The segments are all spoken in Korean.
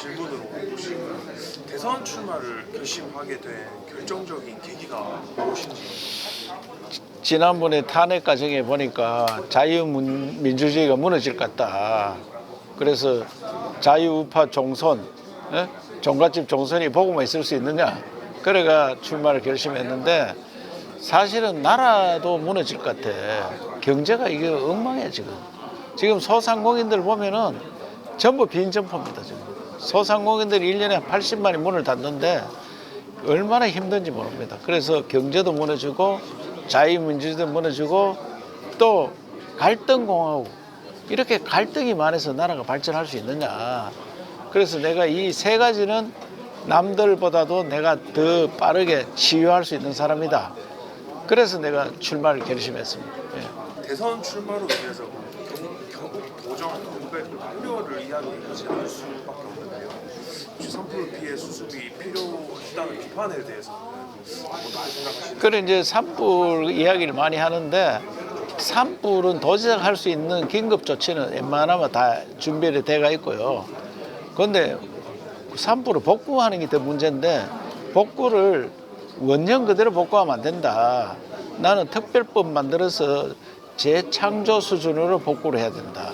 질문으로 혹시 대선 출마를 결심하게 된 결정적인 계기가 무엇인지. 지난번에 탄핵 과정에 보니까 자유민주주의가 무너질 것 같다. 그래서 자유우파 총선, 종갓집 총선이 보고만 있을 수 있느냐. 그래가 출마를 결심했는데 사실은 나라도 무너질 것 같아. 경제가 이게 엉망이야 지금. 지금 소상공인들 보면은 전부 빈점포입니다 지금. 소상공인들이 1년에 80만이 문을 닫는데 얼마나 힘든지 모릅니다. 그래서 경제도 무너지고 자유민주주의도 무너지고 또 갈등공화국, 이렇게 갈등이 많아서 나라가 발전할 수 있느냐. 그래서 내가 이 세 가지는 남들보다도 내가 더 빠르게 치유할 수 있는 사람이다. 그래서 내가 출마를 결심했습니다. 예. 대선 출마로 인해서 경북 도정 공백 우려를 이야기하지 않을 수밖에 없는데요. 혹시 산불 피해 수습이 필요했다는 비판에 대해서는 어떻게 생각하시나요? 그래 이제 산불 이야기를 많이 하는데 산불은 도지사가 할 수 있는 긴급 조치는 웬만하면 다 준비를 돼가 있고요. 그런데 산불을 복구하는 게 더 문제인데 복구를 원형 그대로 복구하면 안 된다. 나는 특별법 만들어서 재창조 수준으로 복구를 해야 된다.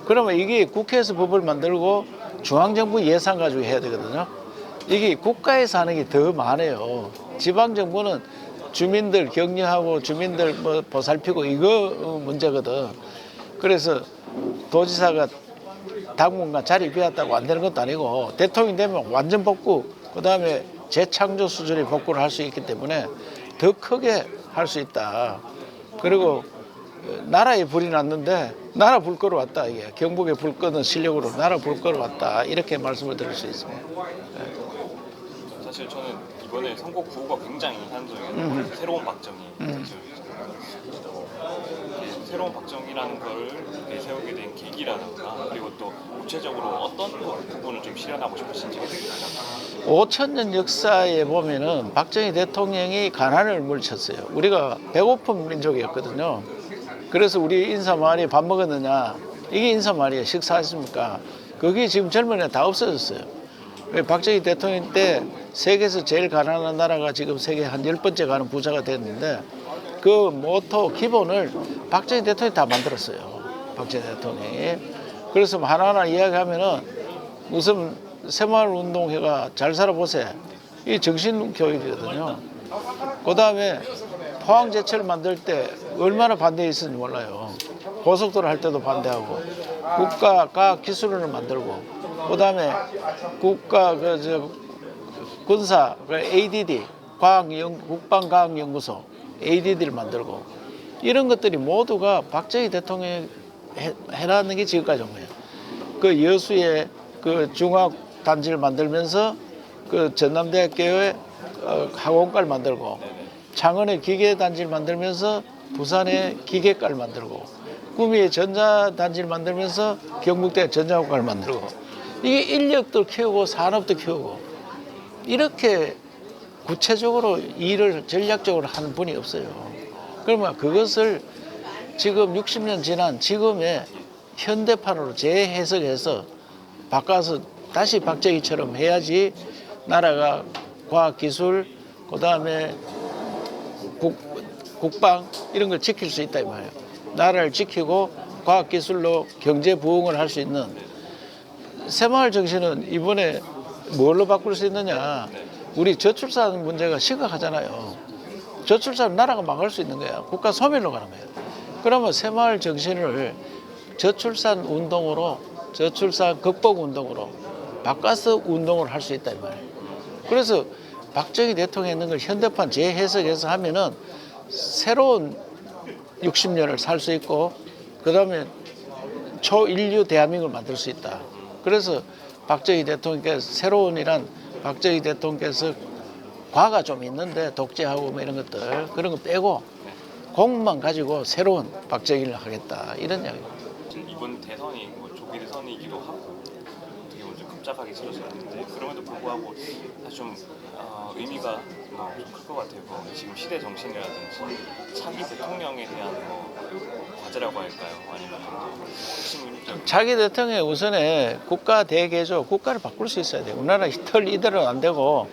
그러면 이게 국회에서 법을 만들고 중앙정부 예산 가지고 해야 되거든요. 이게 국가에서 하는 게 더 많아요. 지방정부는 주민들 격려하고 주민들 뭐 보살피고 이거 문제거든. 그래서 도지사가 당분간 자리 비웠다고 안 되는 것도 아니고 대통령이 되면 완전 복구, 그다음에 재창조 수준의 복구를 할 수 있기 때문에 더 크게 할 수 있다. 그리고 나라에 불이 났는데 나라 불 끄러 왔다. 이게 경북에 불 끄는 실력으로 나라 불 끄러 왔다. 이렇게 말씀을 드릴 수 있습니다. 사실 저는 이번에 선거 구호가 굉장히 인상적이었는데 새로운 박정희. 새로운 박정희라는 걸 세우게 된 계기라든가 그리고 또 구체적으로 어떤 부분을 좀 실현하고 싶으신지. 5,000년 역사에 보면은 박정희 대통령이 가난을 물리쳤어요. 우리가 배고픈 민족이었거든요. 그래서 우리 인사말이 밥 먹었느냐, 이게 인사말이에요. 식사했습니까? 그게 지금 젊은 애 다 없어졌어요. 박정희 대통령 때 세계에서 제일 가난한 나라가 지금 세계 한 10번째 가는 부자가 됐는데 그 모토 기본을 박정희 대통령이 다 만들었어요. 박정희 대통령이. 그래서 하나하나 이야기하면은 우선 새마을운동회가 잘 살아보세요. 이 정신교육이거든요. 그 다음에 포항제철 만들 때 얼마나 반대했었는지 몰라요. 고속도로 할 때도 반대하고 국가과학기술원을 만들고 그 다음에 국가 군사 ADD 국방과학연구소 ADD를 만들고 이런 것들이 모두가 박정희 대통령이 해라는 게 지금까지 온 거예요. 그 여수의 그 중학단지를 만들면서 그 전남대학교에 학원과를 만들고 창원의 기계단지를 만들면서 부산의 기계과를 만들고 구미의 전자단지를 만들면서 경북대 전자학과를 만들고 이게 인력도 키우고 산업도 키우고 이렇게 구체적으로 일을 전략적으로 하는 분이 없어요. 그러면 그것을 지금 60년 지난 지금의 현대판으로 재해석해서 바꿔서 다시 박정희처럼 해야지 나라가 과학기술, 그 다음에 국방 이런 걸 지킬 수 있다 이 말이에요. 나라를 지키고 과학기술로 경제 부흥을 할 수 있는 새마을 정신은 이번에 뭘로 바꿀 수 있느냐. 우리 저출산 문제가 심각하잖아요. 저출산 나라가 망할 수 있는 거야. 국가 소멸로 가는 거야. 그러면 새마을 정신을 저출산 운동으로 저출산 극복 운동으로 바꿔서 운동을 할 수 있다 이 말이에요. 그래서 박정희 대통령이 있는 걸 현대판 재해석해서 하면은 새로운 60년을 살 수 있고 그다음에 초인류 대한민국을 만들 수 있다. 그래서 박정희 대통령께서 새로운이란 박정희 대통령께서 과가 좀 있는데 독재하고 뭐 이런 것들 그런 거 빼고 공만 가지고 새로운 박정희를 하겠다 이런 이야기입니다. 이번 대선이 뭐 조기 대선이기도 하고 어떻게 보면 좀 급작하게 치러졌는데 그럼에도 불구하고 사실 좀 의미가 클 것 같아요. 지금 시대 정신이라든지 차기 대통령에 대한 과제라고 할까요? 아니면 또 핵심적 자기 대통령이 우선에 국가 대개조, 국가를 바꿀 수 있어야 돼요. 우리나라 털 이대로는 안 되고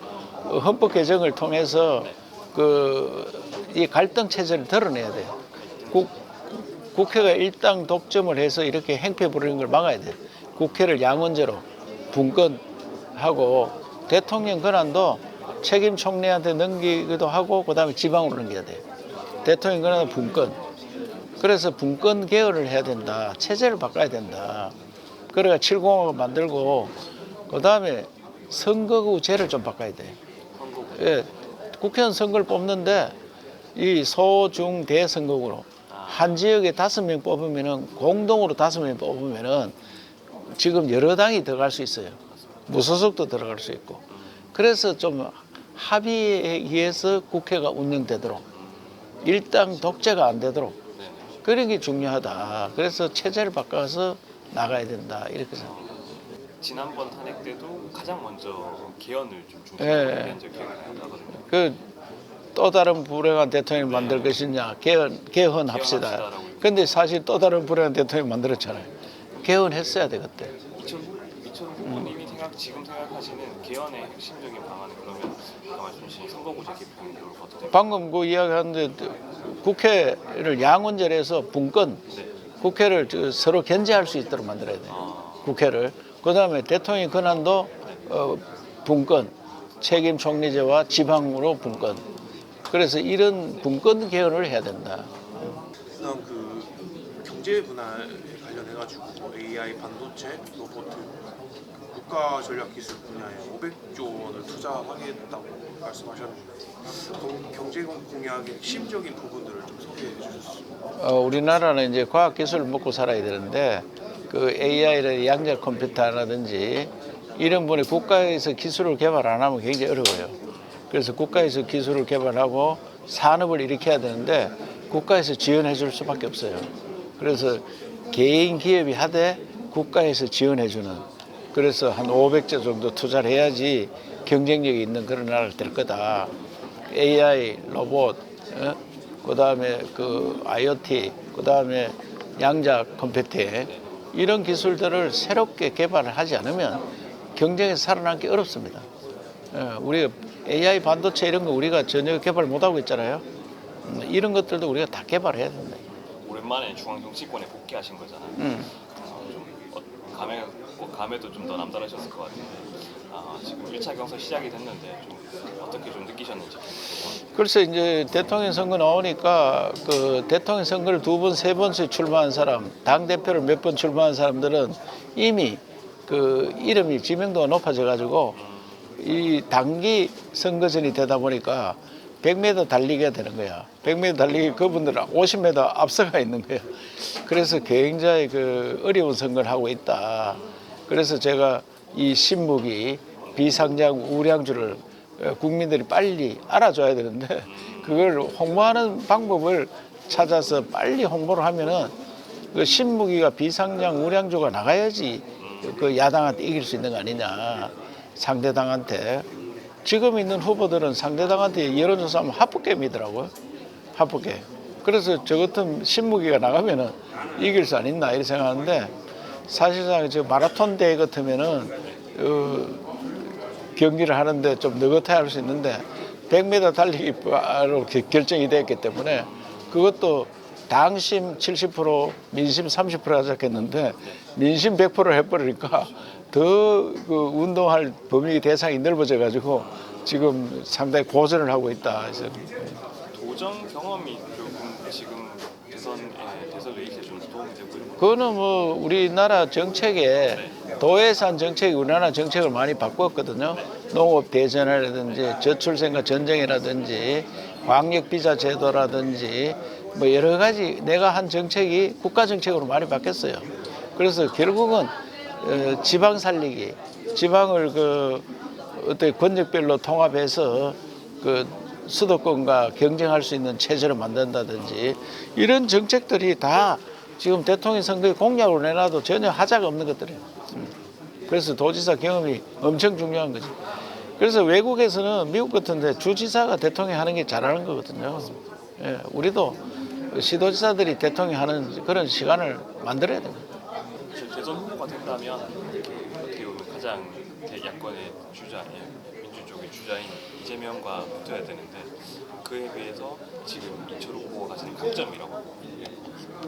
헌법 개정을 통해서 이 갈등 체제를 드러내야 돼요. 국회가 일당 독점을 해서 이렇게 행패 부리는 걸 막아야 돼요. 국회를 양원제로 분권하고 대통령 권한도 책임 총리한테 넘기기도 하고 그다음에 지방으로 넘겨야 돼요. 대통령 권한은 분권. 그래서 분권 개헌을 해야 된다. 체제를 바꿔야 된다. 그래가 7공화국을 만들고 그다음에 선거구제를 좀 바꿔야 돼요. 예, 국회의원 선거를 뽑는데 이 소, 중, 대 선거구로 한 지역에 5명 뽑으면은 공동으로 5명 뽑으면은 지금 여러 당이 들어갈 수 있어요. 무소속도 들어갈 수 있고. 그래서 좀 합의에 의해서 국회가 운영되도록 일당 독재가 안 되도록 그런 게 중요하다. 그래서 체제를 바꿔서 나가야 된다. 이렇게 생각합니다. 지난번 탄핵 때도 가장 먼저 개헌을 좀 중심으로 예. 한 적이 나거든요. 또 다른 불행한 대통령 만들 것이냐 개헌합시다. 개헌합시다라고. 근데 사실 또 다른 불행한 대통령 만들었잖아요. 개헌했어야 돼 그때. 이철우 후보님이 지금 생각하시는 개헌의 핵심적인 방안은 그러면 아까 말씀하신 선거구제 개편으로 어떻게 될까요? 방금 그 이야기하는데 국회를 양원제해서 분권, 국회를 서로 견제할 수 있도록 만들어야 돼. 국회를. 그다음에 대통령 권한도 분권, 책임 총리제와 지방으로 분권. 그래서 이런 분권 개헌을 해야 된다. 그다음 경제 분야에 관련해가지고 AI, 반도체, 로봇, 국가 전략 기술 분야에 500조 원을 투자하겠다고 말씀하셨는데 경제 공약의 핵심적인 부분들을 좀 소개해 주셨습니다. 우리나라는 이제 과학 기술을 먹고 살아야 되는데 AI나 양자 컴퓨터라든지 이런 분에 국가에서 기술을 개발 안 하면 굉장히 어려워요. 그래서 국가에서 기술을 개발하고 산업을 일으켜야 되는데 국가에서 지원해 줄 수밖에 없어요. 그래서 개인 기업이 하되 국가에서 지원해 주는 그래서 한 500조 정도 투자를 해야지 경쟁력이 있는 그런 나라가 될 거다. AI, 로봇, 그다음에 IoT, 그다음에 양자 컴퓨터 이런 기술들을 새롭게 개발을 하지 않으면 경쟁에서 살아남기 어렵습니다. 우리가 AI 반도체 이런 거 우리가 전혀 개발 못하고 있잖아요. 이런 것들도 우리가 다 개발해야 된다. 오랜만에 중앙정치권에 복귀하신 거잖아요. 감회도 좀 더 남다르셨을 것 같은데 지금 1차 경선 시작이 됐는데 좀 어떻게 좀 느끼셨는지 궁금해요. 글쎄 이제 대통령 선거 나오니까 대통령 선거를 2번, 3번씩 출마한 사람, 당 대표를 몇 번 출마한 사람들은 이미 이름이 지명도가 높아져 가지고 이 단기 선거전이 되다 보니까 100m 달리기가 되는 거야. 100m 달리기 그분들은 50m 앞서가 있는 거야. 그래서 굉장히 어려운 선거를 하고 있다. 그래서 제가 이 신무기 비상장 우량주를 국민들이 빨리 알아줘야 되는데 그걸 홍보하는 방법을 찾아서 빨리 홍보를 하면은 신무기가 비상장 우량주가 나가야지 야당한테 이길 수 있는 거 아니냐. 상대당한테. 지금 있는 후보들은 상대당한테 여론조사하면 합법게임이더라고요. 합법게임. 그래서 저 같은 신무기가 나가면은 이길 수 안 있나 이렇게 생각하는데 사실상 저 마라톤 대회 같으면은 경기를 하는데 좀 느긋해 할 수 있는데 100m 달리기로 결정이 됐기 때문에 그것도 당심 70% 민심 30% 하자했는데 민심 100%를 해버리니까 더 운동할 범위 대상이 넓어져 가지고 지금 상당히 고전을 하고 있다. 그래서 도정 경험이 조금 지금 대선 레이스에 좀 도움이 되고 있는 그거는 우리나라 정책에 도예산 정책이 우리나라 정책을 많이 바꿨거든요. 농업 대전이라든지 저출생과 전쟁이라든지 광역 비자 제도라든지 여러 가지 내가 한 정책이 국가 정책으로 많이 바뀌었어요. 그래서 결국은 지방 살리기, 지방을 어떤 권역별로 통합해서 수도권과 경쟁할 수 있는 체제를 만든다든지 이런 정책들이 다 지금 대통령 선거에 공약으로 내놔도 전혀 하자가 없는 것들이에요. 그래서 도지사 경험이 엄청 중요한 거지. 그래서 외국에서는 미국 같은데 주지사가 대통령 하는 게 잘하는 거거든요. 예, 우리도 시도지사들이 대통령 하는 그런 시간을 만들어야 됩니다. 사실 대선 후보가 된다면 어떻게 보면 가장 야권의 주자, 민주 쪽의 주자인 이재명과 붙어야 되는데 그에 비해서 지금 이철우 후보가 가지는 강점이라고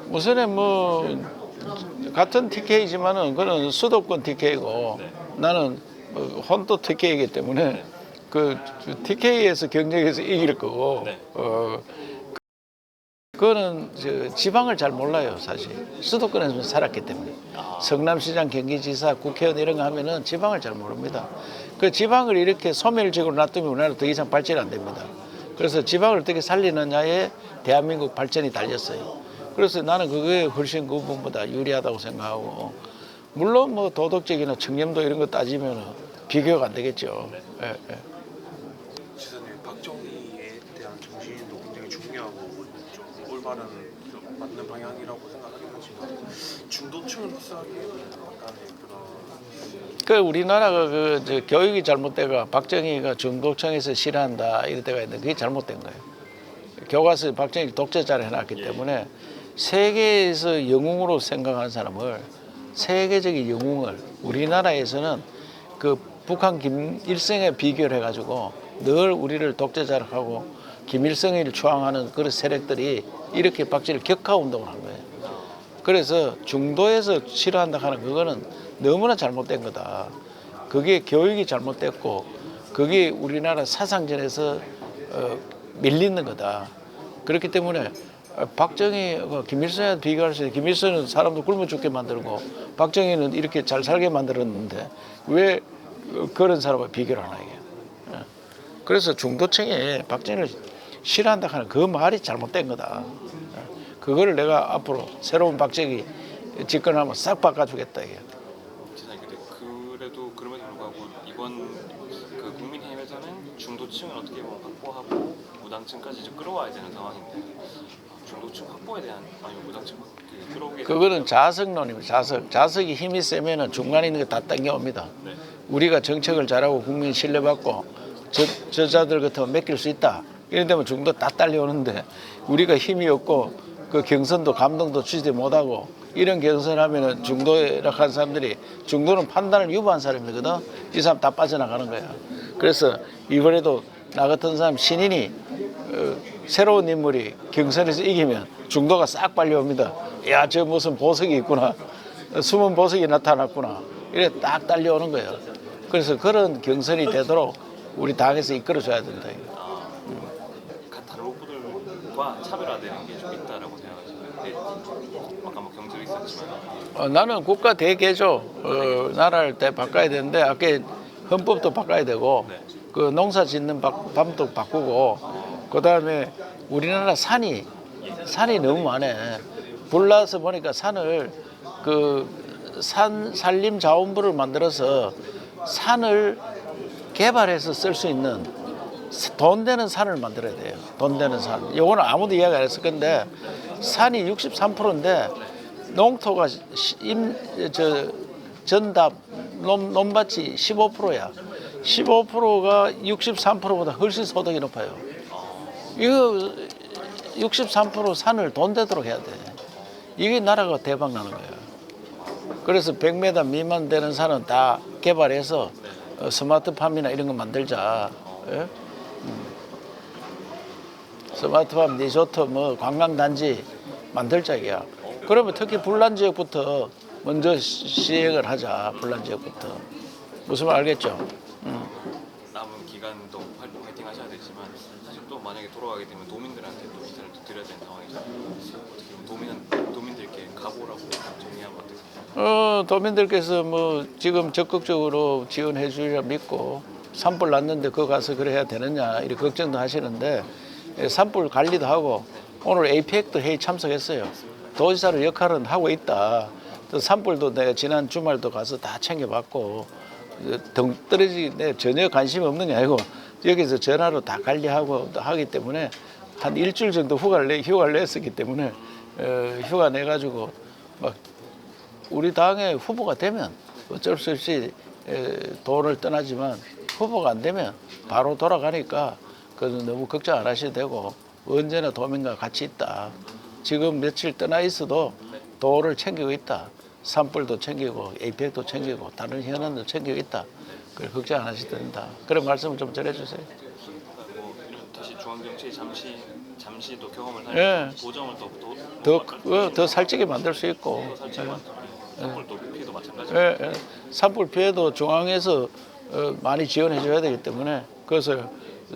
우선은 뭐 같은 TK지만은 그는 수도권 TK고 네. 나는 혼도 TK이기 때문에 그 TK에서 경쟁에서 이길 거고 네. 그거는 지방을 잘 몰라요 사실. 수도권에서 살았기 때문에. 성남시장, 경기지사, 국회의원 이런 거 하면은 지방을 잘 모릅니다. 그 지방을 이렇게 소멸적으로 놔두면 우리나라 더 이상 발전이 안 됩니다. 그래서 지방을 어떻게 살리느냐에 대한민국 발전이 달렸어요. 그래서 나는 그게 훨씬 그 부분보다 유리하다고 생각하고, 물론 뭐 도덕적이나 청렴도 이런 거 따지면 비교가 안 되겠죠. 예, 예. 지사님 박정희에 대한 정신도 굉장히 중요하고 좀 올바른 맞는 방향이라고 생각하긴 하지만 중도층을 흡수하기에는 약간의 그런 우리나라가 교육이 잘못돼가 박정희가 중도층에서 싫어한다 이럴 때가 있는데 그게 잘못된 거예요. 교과서에 박정희 독재자를 해놨기 때문에 세계에서 영웅으로 생각하는 사람을, 세계적인 영웅을 우리나라에서는 그 북한 김일성에 비교를 해가지고 늘 우리를 독재자로 하고 김일성을 추앙하는 그런 세력들이 이렇게 박정희를 격하 운동을 한 거예요. 그래서 중도에서 싫어한다 하는 그거는 너무나 잘못된 거다. 그게 교육이 잘못됐고 그게 우리나라 사상전에서 밀리는 거다. 그렇기 때문에 박정희가 김일성에 비교할 수 있는, 김일성은 사람도 굶어 죽게 만들고 박정희는 이렇게 잘 살게 만들었는데 왜 그런 사람과 비교를 하나 이게. 그래서 중도층에 박정희를 싫어한다 하는 그 말이 잘못된 거다. 그거를 내가 앞으로 새로운 박정희 집권하면 싹 바꿔주겠다 이게. 그래도 그럼에도 불구하고 이번 그 국민의힘에서는 중도층을 어떻게 보면 확보하고 무당층까지 좀 끌어와야 되는 상황인데 중도층 확보에 대한 아니면 무당층 끌어오게 그거는 자석론입니다. 자석이 힘이 세면은 중간에 있는 게 다 당겨옵니다. 네. 우리가 정책을 잘하고 국민 신뢰받고 저자들 같으면 맡길 수 있다. 이런 데면 중도 다 딸려오는데 우리가 힘이 없고 그 경선도 감동도 주지 못하고 이런 경선하면은 중도에 한 사람들이, 중도는 판단을 유보한 사람이거든. 이 사람 다 빠져나가는 거야. 그래서 이번에도 나 같은 사람 신인이 새로운 인물이 경선에서 이기면 중도가 싹 빨려옵니다. 야, 저 무슨 보석이 있구나. 숨은 보석이 나타났구나. 이래 딱 달려오는 거예요. 그래서 그런 경선이 되도록 우리 당에서 이끌어줘야 된다. 다른 후보들과 차별화되는 게 좀 있다라고 생각하시는데 아까 뭐 경제도 있었지만 나는 국가 대개조 나라를 바꿔야 되는데 아까 헌법도 바꿔야 되고 네. 그 농사 짓는 방법도 바꾸고 그다음에 우리나라 산이 너무 많아. 불나서 보니까 산을 산림 자원부를 만들어서 산을 개발해서 쓸 수 있는 돈 되는 산을 만들어야 돼요. 돈 되는 산. 요거는 아무도 이야기 안 했을 건데 산이 63%인데 농토가 전답 논밭이 15%야. 15%가 63%보다 훨씬 소득이 높아요. 이거 63% 산을 돈 되도록 해야 돼. 이게 나라가 대박 나는 거예요. 그래서 100m 미만 되는 산은 다 개발해서 스마트팜이나 이런 거 만들자. 예? 스마트팜, 리조트, 뭐 관광단지 만들자 이야. 그러면 특히 불난 지역부터 먼저 시행을 하자. 불난 지역부터. 무슨 말 알겠죠? 남은 기간도 화이팅 하셔야 되지만 사실 또 만약에 돌아가게 되면 도민들한테 또 인사를 또 드려야 되는 상황이잖아요. 어떻게 보면 도민들께 각오라고 정리하면 어떠세요? 도민들께서 뭐 지금 적극적으로 지원해 주리라 믿고 산불 났는데 그거 가서 그래야 되느냐 이렇게 걱정도 하시는데 산불 관리도 하고 오늘 APEC도 회의 참석했어요. 도지사를 역할은 하고 있다. 또 산불도 내가 지난 주말도 가서 다 챙겨봤고 등 떨어지는데 전혀 관심이 없는 게 아니고 여기서 전화로 다 관리하고 하기 때문에 한 일주일 정도 휴가를 냈었기 때문에 휴가 내가지고 막 우리 당의 후보가 되면 어쩔 수 없이 도를 떠나지만 후보가 안 되면 바로 돌아가니까 그건 너무 걱정 안 하셔도 되고 언제나 도민과 같이 있다. 지금 며칠 떠나 있어도 도를 챙기고 있다. 산불도 챙기고 에이펙도 챙기고 다른 현안도 챙기고 있다. 그래 걱정 안 하셔도 된다. 그런 말씀을 좀 전해주세요. 뭐 이런 다시 중앙정치에 잠시 또 경험을 예. 하면 보정을 더 살찌게 만들 수 있고. 살짝 산불도 피해도 마찬가지고 예, 예. 산불 피해도 중앙에서 많이 지원해 줘야 되기 때문에 그것을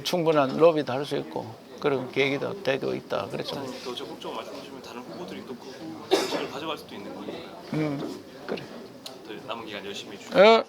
충분한 로비도 할 수 있고 그런 계획이 더 되고 있다. 그렇죠. 부장님 더 적극적으로 말씀하시면 다른 후보들이 또 그 정책을 가져갈 수도 있는 거니까요. 그래. 더 남은 기간 열심히 예.